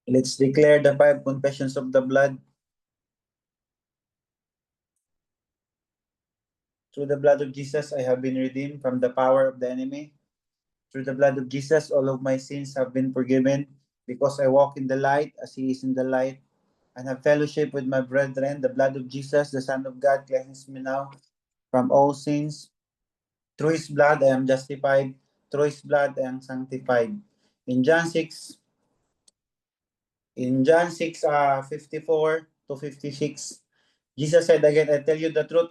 Let's declare the 5 confessions of the blood. Through the blood of Jesus, I have been redeemed from the power of the enemy. Through the blood of Jesus, all of my sins have been forgiven because I walk in the light as he is in the light and have fellowship with my brethren. The blood of Jesus, the Son of God, cleanses me now from all sins. Through his blood, I am justified. Through his blood, I am sanctified. In John 6, in John 6, 54 to 56, Jesus said again, I tell you the truth,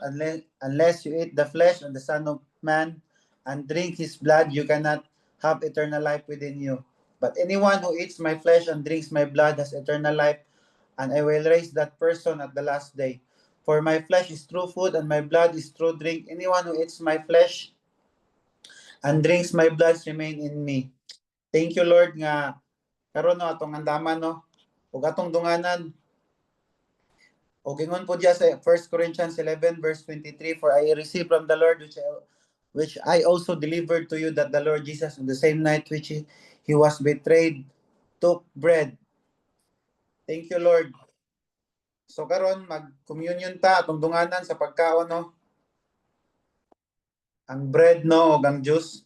unless you eat the flesh of the Son of Man and drink his blood, you cannot have eternal life within you. But anyone who eats my flesh and drinks my blood has eternal life, and I will raise that person at the last day. For my flesh is true food, and my blood is true drink. Anyone who eats my flesh and drinks my blood remain in me. Thank you, Lord, nga karon no atong andaman no ug atong dunganan. O gingon po diya sa 1 Corinthians 11 verse 23, for I received from the Lord which I also delivered to you, that the Lord Jesus on the same night which he was betrayed took bread. Thank you, Lord. So karon mag-communion ta atong dunganan sa pagkaon no. Ang bread no ug ang juice.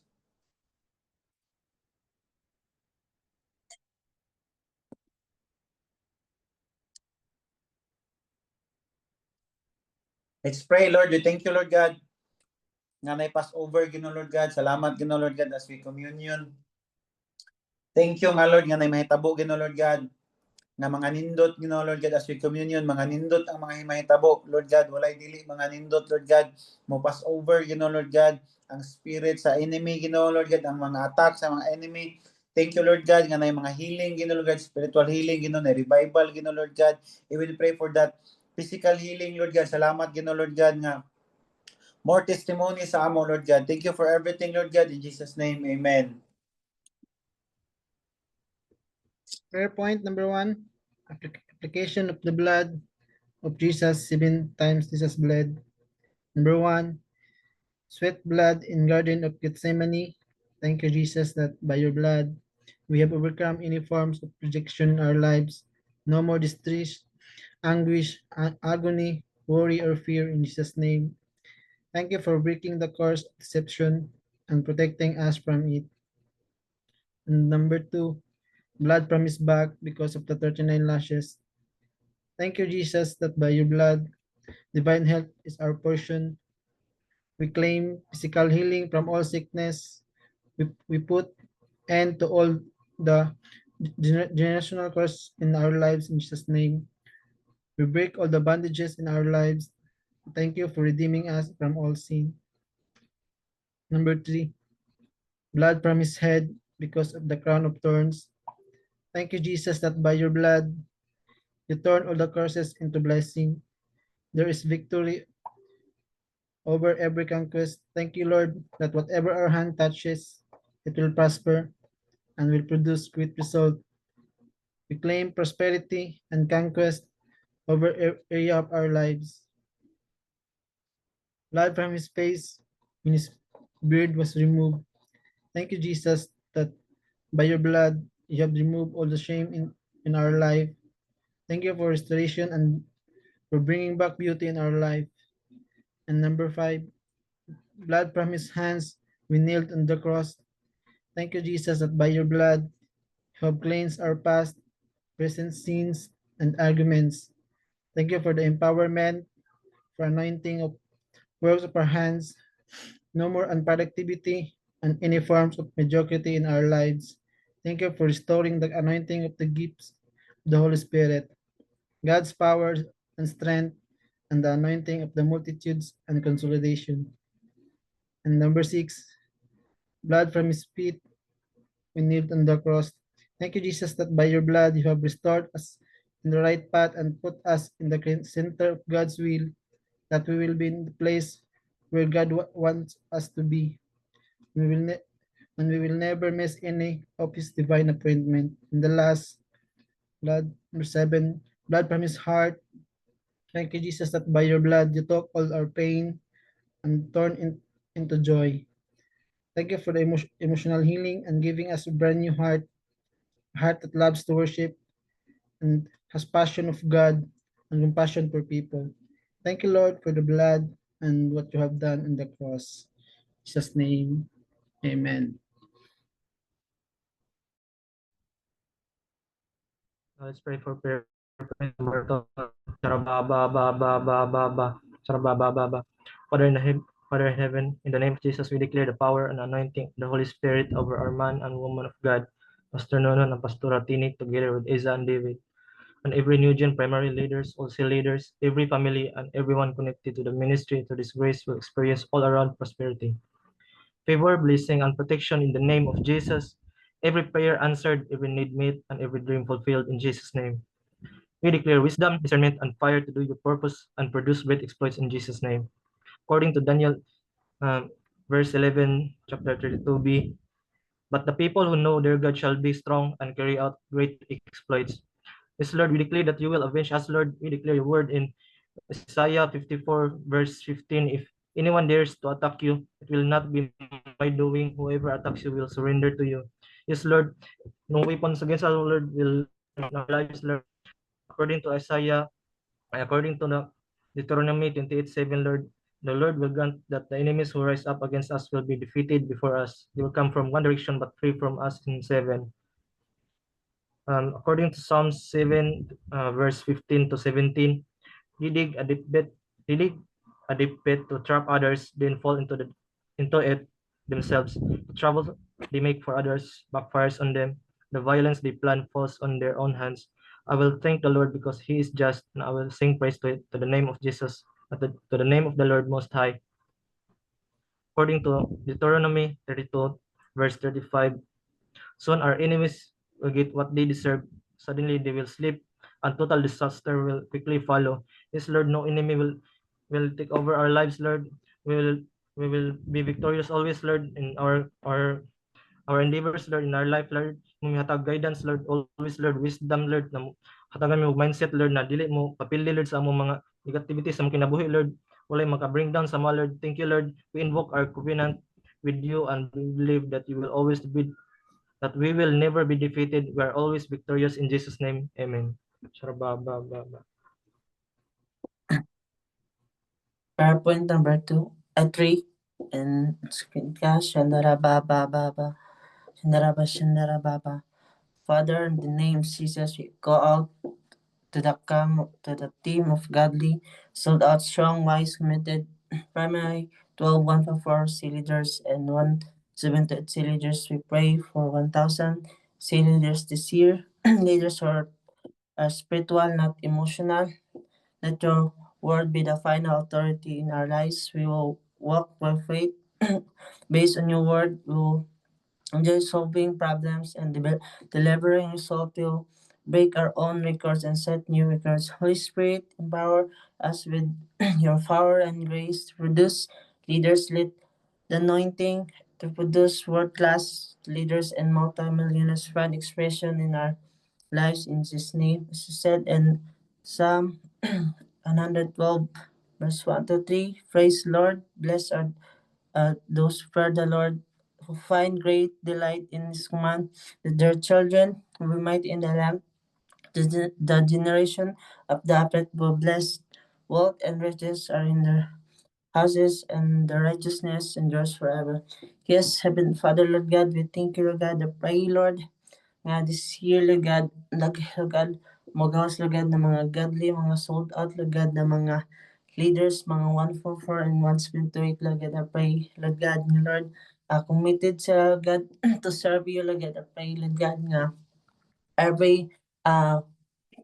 Let's pray, Lord. We thank you, Lord God, nga may Passover, Ginoo Lord God. Salamat, Ginoo Lord God, as we communion. Thank you nga, Lord, nga may mahitabo, Ginoo Lord God, nga mga nindot, Ginoo Lord God, as we communion, mga nindot ang mga mahitabo, Lord God, walay dili, mga nindot, Lord God, mo Passover, Ginoo Lord God, ang spirit sa enemy, Ginoo Lord God, ang mga attack sa mga enemy. Thank you, Lord God, nga na mga healing, Ginoo Lord God, spiritual healing, Ginoo, na revival, Ginoo Lord God. I will pray for that physical healing, Lord God. Salamat, Ginoo Lord God, nga more testimony sa amo, Lord God. Thank you for everything, Lord God. In Jesus' name, amen. Prayer point number 1, application of the blood of Jesus. 7 times Jesus bled. Number 1, sweat blood in Garden of Gethsemane. Thank you, Jesus, that by your blood we have overcome any forms of rejection in our lives. No more distress, anguish, agony, worry, or fear in Jesus' name. Thank you for breaking the curse of deception and protecting us from it. And number 2, blood from his back because of the 39 lashes. Thank you, Jesus, that by your blood, divine health is our portion. We claim physical healing from all sickness. We put end to all the generational curse in our lives in Jesus' name. We break all the bondages in our lives. Thank you for redeeming us from all sin. Number 3, blood from his head because of the crown of thorns. Thank you, Jesus, that by your blood, you turn all the curses into blessing. There is victory over every conquest. Thank you, Lord, that whatever our hand touches, it will prosper and will produce great result. We claim prosperity and conquest over every area of our lives. Blood from his face when his beard was removed. Thank you, Jesus, that by your blood you have removed all the shame in our life. Thank you for restoration and for bringing back beauty in our life. And number 5, blood from his hands we nailed on the cross. Thank you, Jesus, that by your blood you have cleansed our past, present sins, and arguments. Thank you for the empowerment, for anointing of works of our hands, no more unproductivity and any forms of mediocrity in our lives. Thank you for restoring the anointing of the gifts of the Holy Spirit, God's power and strength, and the anointing of the multitudes and consolidation. And number 6, blood from his feet we kneeled on the cross. Thank you, Jesus, that by your blood you have restored us in the right path and put us in the center of God's will, that we will be in the place where God wants us to be. We will and we will never miss any of his divine appointment. In the last, blood, number 7, blood from his heart. Thank you, Jesus, that by your blood you took all our pain and into joy. Thank you for the emotional healing and giving us a brand new heart, a heart that loves to worship, and has passion of God and compassion for people. Thank you, Lord, for the blood and what you have done on the cross. In Jesus' name, amen. Let's pray for prayer point number 2. Charababa. Father Father in heaven, in the name of Jesus, we declare the power and anointing of the Holy Spirit over our man and woman of God, Pastor Nonon and Pastor Tinik, together with Isa and David, and every New Gen primary leaders, also leaders, every family, and everyone connected to the ministry to this grace will experience all around prosperity, favor, blessing, and protection in the name of Jesus. Every prayer answered, every need met, and every dream fulfilled in Jesus' name. We declare wisdom, discernment, and fire to do your purpose and produce great exploits in Jesus' name. According to Daniel verse 11, chapter 32b, but the people who know their God shall be strong and carry out great exploits. Yes, Lord, we declare that you will avenge us, Lord. We declare your word in Isaiah 54, verse 15. If anyone dares to attack you, it will not be my doing. Whoever attacks you will surrender to you. Yes, Lord, no weapons against us, Lord, will our lives, Lord. According to Isaiah, according to the Deuteronomy 28:7, Lord, the Lord will grant that the enemies who rise up against us will be defeated before us. They will come from one direction, but flee from us in 7. According to Psalm 7, verse 15 to 17, they dig a deep pit to trap others, then fall into it themselves. The trouble they make for others backfires on them. The violence they plan falls on their own hands. I will thank the Lord because He is just, and I will sing praise to the name of Jesus, to the name of the Lord Most High. According to Deuteronomy 32, verse 35, soon our enemies will get what they deserve. Suddenly they will sleep, and total disaster will quickly follow. Yes, Lord, no enemy will take over our lives, Lord. We will be victorious always, Lord, in our endeavors, Lord, in our life, Lord. May hatag guidance, Lord, always, Lord, wisdom, Lord, na hatagan mo mindset, Lord, na dili mo papili, Lord, sa among mga negativities sa among kinabuhi, Lord. Walay maka-bring down sa mga, Lord. Thank you, Lord. We invoke our covenant with you and we believe that you will always be, that we will never be defeated. We are always victorious in Jesus' name. Amen. PowerPoint number 3, and screen cast, Shandarababa. Father, in the name of Jesus, we go out to the team of godly, sold out, strong, wise, committed, primary 12, 144 C leaders and 178 C leaders. We pray for 1,000 C leaders this year. Leaders who are spiritual, not emotional. Let your word be the final authority in our lives. We will walk by faith. Based on your word, we will enjoy solving problems and delivering results to break our own records and set new records. Holy Spirit, empower us with your power and grace to produce leaders. Let the anointing to produce world-class leaders and multi-millionaires find expression in our lives in Jesus' name. As you said in Psalm 112, verse 1 to 3, praise Lord, blessed are those who fear the Lord, who find great delight in His command, that their children will be mighty in the land. The generation of the upright will bless. Wealth and riches are in their houses, and the righteousness endures forever. Yes, Heavenly Father, Lord God, we thank you, Lord God. I pray, Lord, nga this year, Lord God, Lord God, magawas, Lord God, ng mga godly, mga sold out, Lord God, ng mga leaders, mga 144 and 178, Lord God, I pray, Lord God, nga Lord, committed sa God to serve you, Lord God, I pray, Lord God, nga every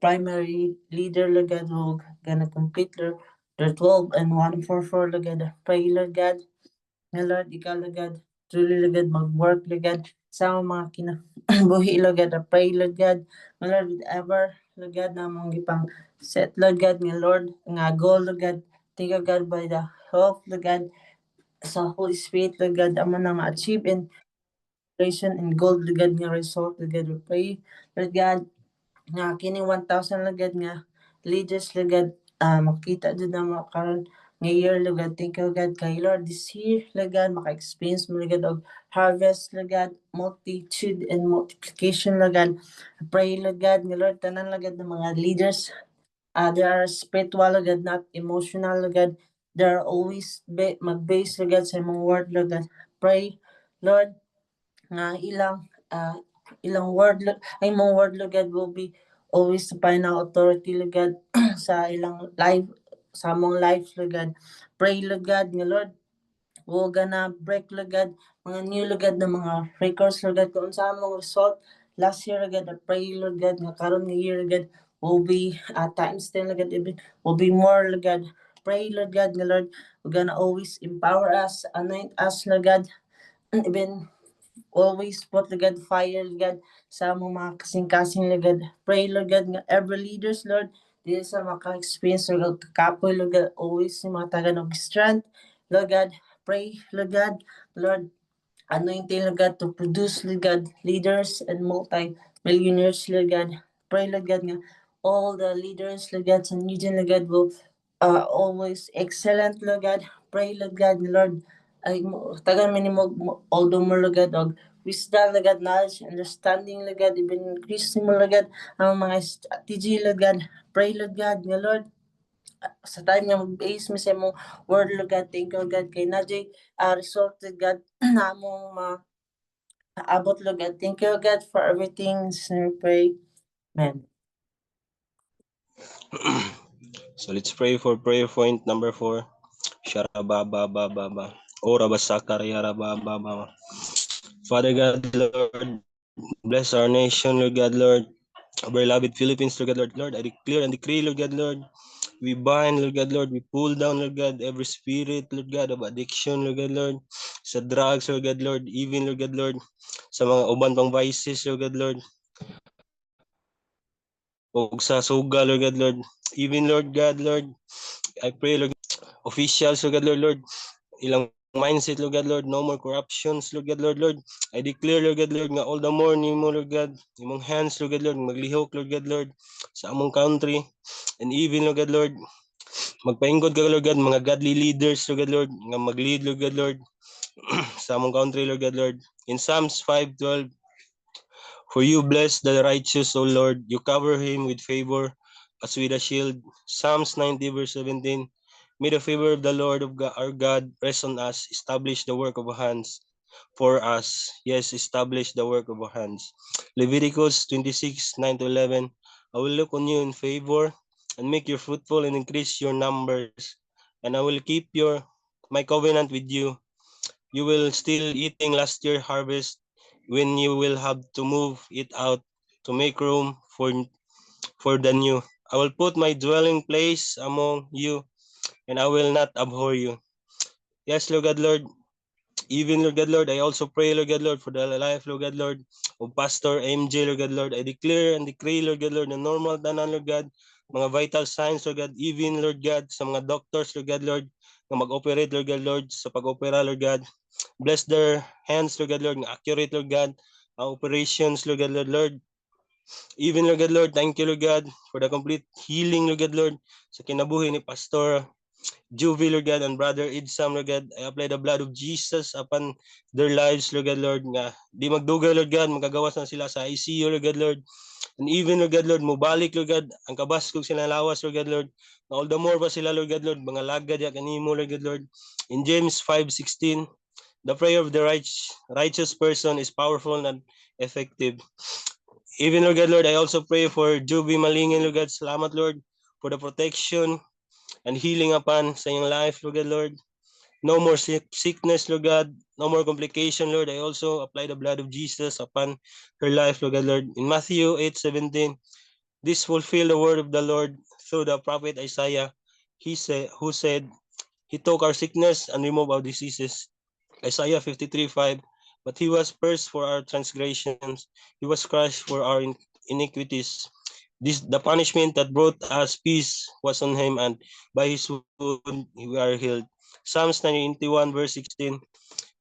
primary leader, Lord God, who gonna complete their 12 and 144, Lord God, I pray, Lord God, nga Lord, ikaw, Lord God, truly, Lord God, mag-work, Lord God, sa mga kinabuhi, Lord God, I pray, Lord God, nga Lord, whatever, Lord God, na mong ipang set, Lord God, nga Lord, nga goal, Lord God, thank you, God, by the help, Lord God, sa Holy Spirit, Lord God, amo na ma-achieve in and goal, Lord God, nga result, Lord God, we pray, Lord God, nga kini 1,000, Lord God, nga leaders, Lord God, makita dyan na mo karon nga year, Lord God. Thank you, God, kay Lord, this year, Lord God, maka-experience mo, Lord God, of harvest, Lord God, multitude and multiplication, Lord God. I pray, Lord God, nga Lord, tanan, Lord God, ng mga leaders, they are spiritual, Lord God, not emotional, Lord God. They are always mag-base, Lord God, sa mong word, Lord God. Pray, Lord, nga ilang word, ay mong word, Lord God, will be always the final authority, Lord God, sa ilang life, sa among life, Lord God. Pray, Lord God, nga Lord, we're gonna break, Lord God, mga new, Lord God, na mga records, Lord God, kung sa among result last year, Lord God. I pray, Lord God, nga karon nga year, Lord God, will be times 10, Lord God, even will be more, Lord God. Pray, Lord God, nga Lord, we're gonna always empower us, anoint us, Lord God, even always put, Lord God, fire, Lord God, sa among mga kasing-kasing, Lord God. Pray, Lord God, nga every leaders, Lord, dili sa maka-experience, Lord God, kakapoy, Lord God, always yung mga taga ng strength, Lord God. Pray, Lord God, Lord, anointing, Lord God, to produce, Lord God, leaders and multi-millionaires, Lord God. Pray, Lord God, nga all the leaders, Lord God, sa New Gen, Lord God, will always excellent, Lord God. Pray, Lord God, Lord, ay tagan minimo all the more, Lord God, og wisdom, Lord God, knowledge, understanding, Lord God, even increase mo, Lord God, ang mga strategy, Lord God. Pray, Lord God, nga Lord, sa time nga mag-base mo sa mong word, Lord God. Thank you, God, kay Najay, result, Lord God, na mong abot, Lord God. Thank you, God, for everything. Sinner, pray. Amen. So let's pray for prayer point number 4. Sharababababa. Ora basakariyarabababa. Father God, Lord, bless our nation, Lord God, Lord. Our beloved Philippines, Lord God, Lord. I declare and decree, Lord God, Lord. We bind, Lord God, Lord. We pull down, Lord God, every spirit, Lord God, of addiction, Lord God, Lord. Sa drugs, Lord God, Lord. Even, Lord God, Lord. Sa mga uban pang vices, Lord God, Lord. O sa suga, Lord God, Lord. Even, Lord God, Lord. I pray, Lord, officials, Lord God, Lord. Ilang mindset, Lord God, Lord. No more corruptions, Lord God, Lord. I declare, Lord God, Lord, nga all the more nimo, Lord God, imong hands, Lord God, Lord, maglihok, Lord God, Lord, sa among country. And even, Lord God, Lord, magpaingkod ka, Lord God, mga godly leaders, Lord God, Lord, nga mag-lead, Lord God, Lord, sa among country, Lord God, Lord. In Psalms 5:12, for you bless the righteous, O Lord, you cover him with favor as with a shield. Psalms 90 verse 17, may the favor of the Lord of God, our God rest on us, establish the work of our hands for us. Yes, establish the work of our hands. Leviticus 26, 9-11, I will look on you in favor and make you fruitful and increase your numbers. And I will keep my covenant with you. You will still eating last year's harvest when you will have to move it out to make room for the new. I will put my dwelling place among you, and I will not abhor you. Yes, Lord God, Lord. Even, Lord God, Lord, I also pray, Lord God, Lord, for the life, Lord God, Lord, of Pastor MJ, Lord God, Lord. I declare and decree, Lord God, Lord, na normal tanan, Lord God, mga vital signs, Lord God, even, Lord God, sa mga doctors, Lord God, Lord, na mag-operate, Lord God, Lord, sa pag-opera, Lord God. Bless their hands, Lord God, Lord, na accurate, Lord God, operations, Lord God, Lord. Even, Lord God, Lord, thank you, Lord God, for the complete healing, Lord God, Lord, sa kinabuhi ni Pastor Juvie, Lord God, and Brother Idsam, Lord God. I apply the blood of Jesus upon their lives, Lord God, Lord, nga di magduga, Lord God, magagawas na sila sa ICU, Lord God, Lord. And even, Lord God, Lord, mubalik, Lord God, ang kabaskog sila lawas, Lord God, Lord. Na all the more pa sila, Lord God, Lord, mga lagad ya kanimo, Lord God, Lord. In James 5:16, the prayer of the righteous person is powerful and effective. Even, Lord God, Lord, I also pray for Juby Malingin, Lord God. Salamat, Lord, for the protection and healing upon sa iyong life, Lord God, Lord. No more sickness, Lord God. No more complication, Lord. I also apply the blood of Jesus upon her life, Lord God, Lord. In Matthew 8:17, this fulfill the word of the Lord through the prophet Isaiah. Who said, he took our sickness and removed our diseases. Isaiah 53:5, but he was pierced for our transgressions. He was crushed for our iniquities. The punishment that brought us peace was on him, and by his wound we are healed. Psalms 91 verse 16,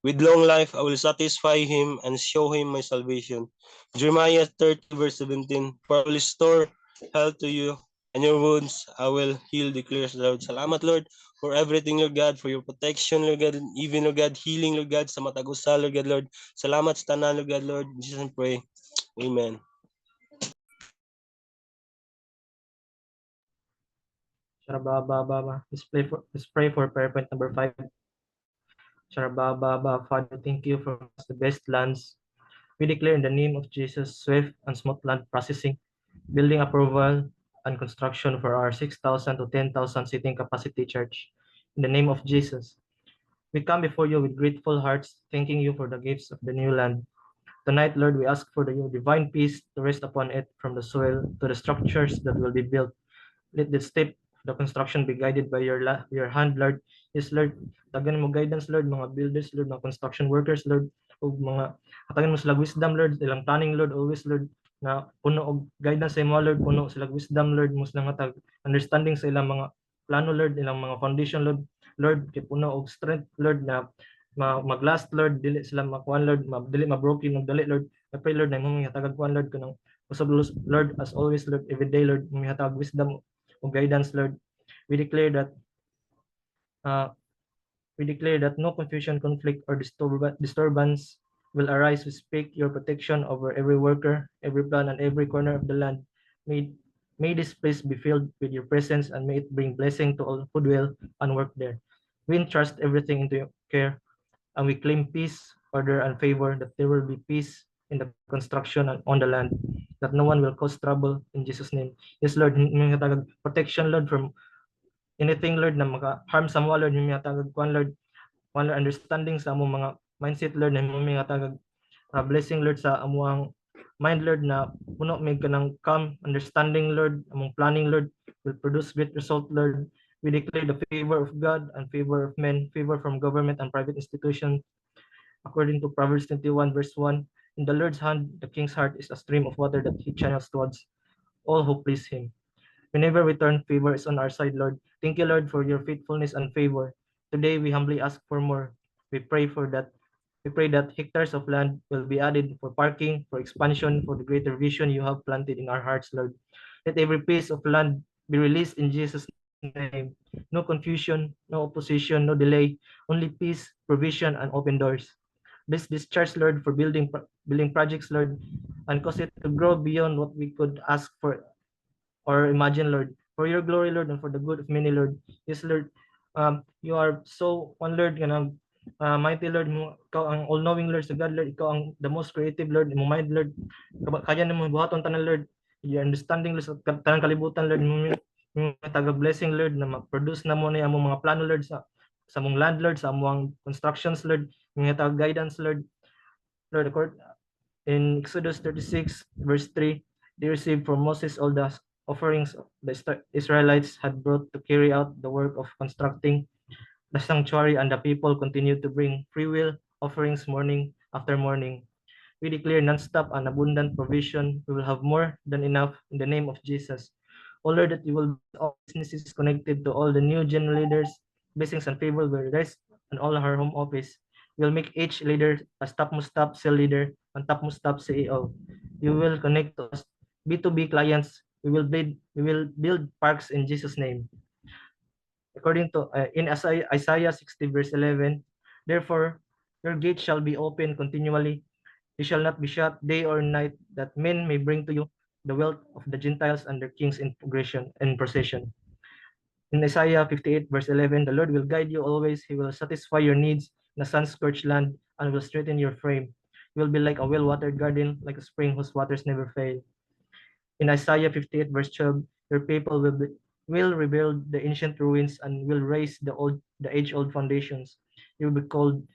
with long life I will satisfy him and show him my salvation. Jeremiah 30 verse 17, for I will restore health to you, and your wounds I will heal, declares the Lord. Salamat, Lord, for everything, Lord God, for your protection, Lord God, even, Lord God, healing, Lord God, sa matag usa, Lord God, Lord. Salamat sa tanan, Lord God, Lord. In Jesus' name pray. Amen. Sharabababa. Let's pray for prayer point number 5. Sharabababa. Father, thank you for the best lands. We declare in the name of Jesus, swift and smooth land processing, building approval, and construction for our 6,000 to 10,000 seating capacity church. In the name of Jesus, we come before you with grateful hearts, thanking you for the gifts of the new land. Tonight, Lord, we ask for the divine peace to rest upon it, from the soil to the structures that will be built. Let the step of the construction be guided by your hand, Lord. Yes, Lord. Tagan mo guidance, Lord, mga builders, Lord, mga construction workers, Lord, o mga hatagan mo sila wisdom, Lord, ilang planning, Lord, always, Lord, na puno og guidance sa imo, Lord, puno sila wisdom, Lord, mo silang hatag understanding sa ilang mga plano, Lord, ilang mga foundation, Lord, Lord, kay puno og strength, Lord, na maglast, Lord, dili sila makuan, Lord, dili mabroken og dali, Lord. I pray, Lord, na imong hatagag kuan, Lord, kanang usab, Lord, as always, Lord, every day, Lord, may hatag wisdom o guidance, Lord. We declare that no confusion, conflict, or disturbance will arise. We speak your protection over every worker, every plan, and every corner of the land. May this place be filled with your presence, and may it bring blessing to all who dwell and work there. We entrust everything into your care, and we claim peace, order, and favor, that there will be peace in the construction and on the land, that no one will cause trouble, in Jesus' name. Yes, Lord, may hatagag protection, Lord, from anything, Lord, na maka-harm sa mga, Lord, may hatagag kuan, Lord, one understanding sa among mga mindset, Lord, na may hatagag blessing, Lord, sa amuang mind, Lord, na puno may kanang calm understanding, Lord, among planning, Lord, will produce great result, Lord. We declare the favor of God and favor of men, favor from government and private institutions, according to Proverbs 21, verse 1. In the Lord's hand, the king's heart is a stream of water that he channels towards all who please him. Whenever we turn, favor is on our side, Lord. Thank you, Lord, for your faithfulness and favor. Today, we humbly ask for more. We pray that hectares of land will be added for parking, for expansion, for the greater vision you have planted in our hearts, Lord. Let every piece of land be released in Jesus' name. No confusion, no opposition, no delay, only peace, provision, and open doors. Bless this church, Lord, for building projects, Lord, and cause it to grow beyond what we could ask for or imagine, Lord, for your glory, Lord, and for the good of many, Lord. Yes, Lord, you are so one, Lord, mighty, Lord, ikaw ang all-knowing, Lord, sa God, Lord, ikaw ang the most creative, Lord, mo mind, Lord, kaya na mo buhaton tanan, Lord, your understanding, Lord, sa tanang kalibutan, Lord, mo taga-blessing, Lord, na mag-produce na mo na yung mga plano, Lord, sa mong land, Lord, sa mong constructions, Lord, mga taga-guidance, Lord, in Exodus 36, verse 3, they received from Moses all the offerings the Israelites had brought to carry out the work of constructing the sanctuary, and the people continued to bring free will offerings morning after morning. We declare non-stop and abundant provision. We will have more than enough in the name of Jesus. O Lord, that you will all businesses connected to all the new general leaders, blessings and favor will rest on all our home office. We'll make each leader a topmost top sale leader and topmost top CEO. You will connect to us B2B clients. We will build parks in Jesus' name. According to in Isaiah 60 verse 11, therefore your gate shall be open continually. You shall not be shut day or night, that men may bring to you the wealth of the Gentiles and their kings in progression and procession. In Isaiah 58 verse 11, the Lord will guide you always. He will satisfy your needs in a sun-scorched land and will straighten your frame. You will be like a well-watered garden, like a spring whose waters never fail. In Isaiah 58 verse 12, your people will rebuild the ancient ruins and will raise the age-old foundations. You will be called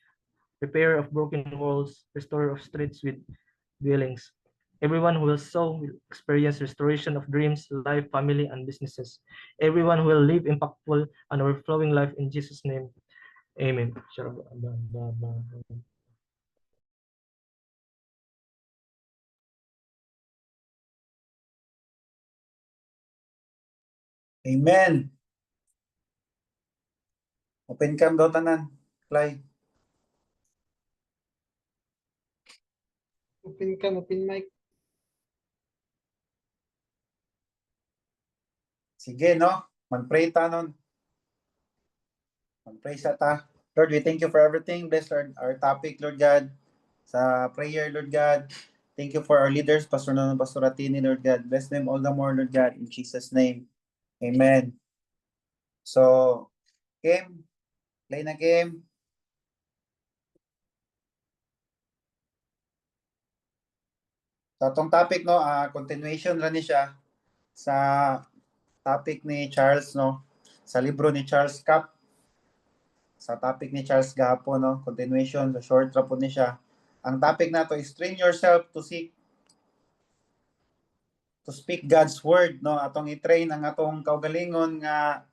repairer of broken walls, restorer of streets with dwellings. Everyone who will sow will experience restoration of dreams, life, family, and businesses. Everyone who will live impactful and overflowing life in Jesus' name. Amen. Amen. Open cam daw tanan. Clay. Open cam, open mic. Sige, no? Mag-pray tanon. Praise ta. Lord, we thank you for everything. Bless our topic, Lord God, sa prayer, Lord God. Thank you for our leaders, Pastor Nono, Pastor Atini, Lord God. Bless them all the more, Lord God, in Jesus' name. Amen. So, game. Play na game. So, itong topic, no, continuation lang ni siya sa topic ni Charles, no, sa libro ni Charles Cap, sa topic ni Charles gahapon, no, continuation, sa short ra po ni siya. Ang topic na to is train yourself to speak God's word, no, atong i-train ang atong kaugalingon nga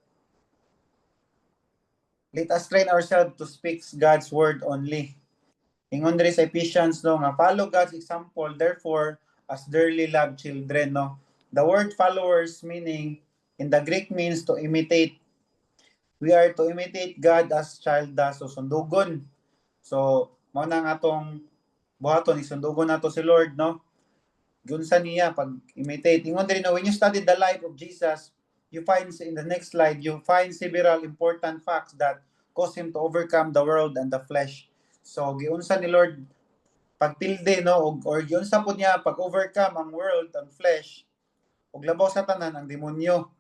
let us train ourselves to speak God's word only. Ingon diri sa Ephesians, no, nga follow God's example, therefore, as dearly loved children, no. The word followers meaning in the Greek means to imitate. We are to imitate God as child does, so sundugon. So, mo na nga atong buhaton, isundugon nato si Lord, no. Gunsa niya pag imitate. Ingon diri, no, when you study the life of Jesus, you find in the next slide, you find several important facts that cause him to overcome the world and the flesh. So, giunsa ni Lord pagtilde, no, or giunsa po niya pag-overcome ang world and flesh, ug labaw sa tanan ang demonyo.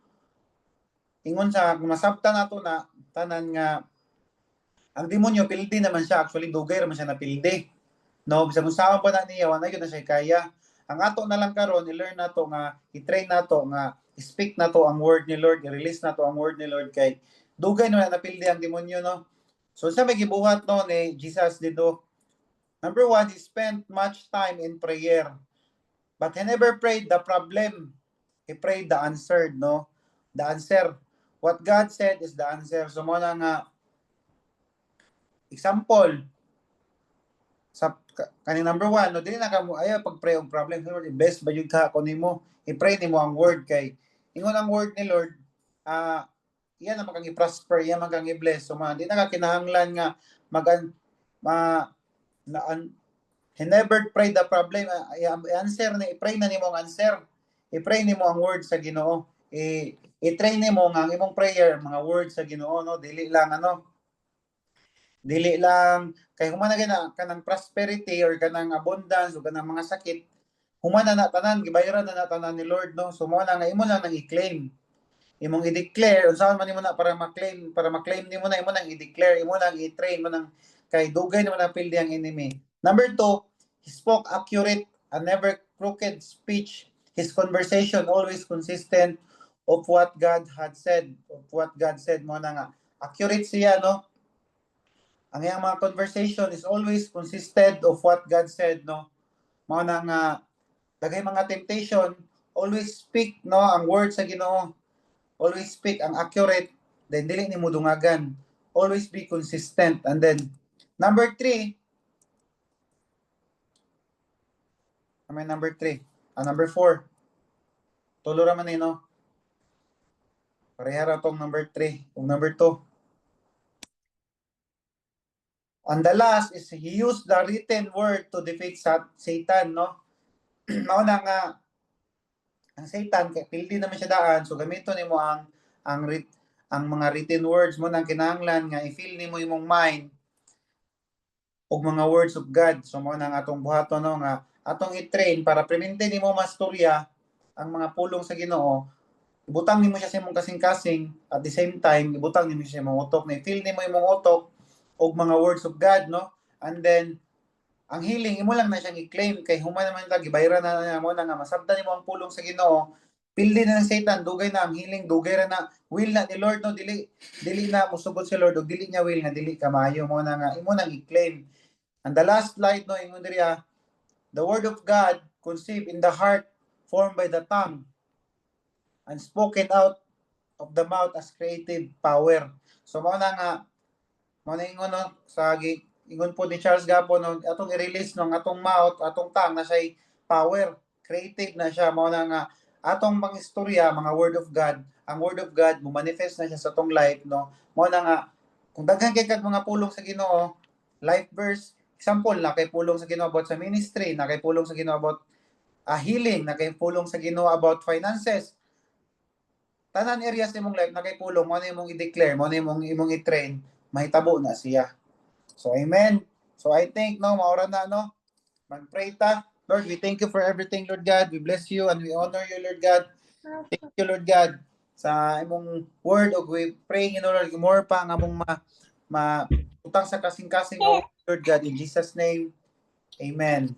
Ingon sa kung nasabtan nato na tanan nga ang demonyo pildi naman siya, actually dugay ra man siya na pildi. No, bisag unsaon pa na niya wala gyud na siya kaya. Ang ato na lang karon i-learn nato nga i-train nato nga speak nato ang word ni Lord, i-release nato ang word ni Lord kay dugay no na napildi ang demonyo, no. So sa may gibuhat no ni Jesus dito. Number 1, he spent much time in prayer. But he never prayed the problem. He prayed the answered, no? The answer. What God said is the answer. So mo na nga example sa kaning number 1, no, dili na ka mo ayo pag-pray og problem, Lord, best ba jud ka ko nimo? I-pray nimo ang word kay ingon ang word ni Lord, iyan na makang i-prosper, iyan makang i-bless. So man, di na ka kinahanglan nga he never prayed the problem. I-answer na, i-pray na nimo ang answer. I-pray nimo ang word sa Ginoo. I-train nimo nga ang imong prayer, mga words sa Ginoo, no? Dili lang kay humana gina kanang prosperity or kanang abundance o kanang mga sakit, humana na tanan, gibayaran na tanan ni Lord, no? So mo na nga imo lang nang i-claim. Imong i-declare unsaon man nimo na para ma-claim nimo na imo nang i-declare, imo nang i-train mo nang kay dugay naman ang pildi ang enemy. Number 2, he spoke accurate and never crooked speech. His conversation always consistent of what God had said. Mo na nga accurate siya, no. Ang iyang mga conversation is always consistent of what God said, no. Mo na nga daghay mga temptation, always speak, no, ang word sa Ginoo. Always speak ang accurate, then dili nimo dungagan. Always be consistent. And then number 3, number 4. Tulo ra man no. Pareha ra tong number 3, ug number 2. And the last is he used the written word to defeat Satan, no? Mao na nga ang Satan kay pildi naman siya daan, so gamiton nimo ang mga written words mo nang kinahanglan nga i-fill nimo imong mind og mga words of God. So mao nang atong buhaton, no, nga atong i-train para prevente nimo mastorya ang mga pulong sa Ginoo. Ibutang nimo siya sa imong kasing-kasing, at the same time ibutang nimo siya sa imong utok, na i-fill nimo imong utok og mga words of God, no. And then ang healing imo lang na siyang i-claim kay human naman ta gibayran na mo na nga masabtan nimo ang pulong sa Ginoo. Pildi na ng Satan, dugay na ang healing, dugay ra na will na ni Lord, no. Dili na musugod si Lord og dili niya will nga dili ka maayo, mo na nga imo nang i-claim. And the last slide, no, ingon diri the word of God conceived in the heart, formed by the tongue, and spoken out of the mouth as creative power. So mo na ingon, no, sa ingon po ni Charles Gapon, no, atong i-release ng atong mouth, atong tongue na siya power, creative na siya. Mo na nga atong mga istorya, mga word of God, ang word of God mo manifest na siya sa atong life, no. Mo na nga kung daghan kay kag mga pulong sa Ginoo, life verse, example na kay pulong sa Ginoo about sa ministry, na kay pulong sa Ginoo about healing, na kay pulong sa Ginoo about finances. Tanan areas nimong life na kay pulong mo na imong i-declare, mo na imong i-train, mahitabo na siya. So amen. So I think no maura na no. Mag-pray ta. Lord, we thank you for everything, Lord God. We bless you and we honor you, Lord God. Thank you, Lord God, sa imong word og we pray you know, Lord, more pa nga among utang sa kasing-kasing nga word, Lord God, in Jesus name. Amen.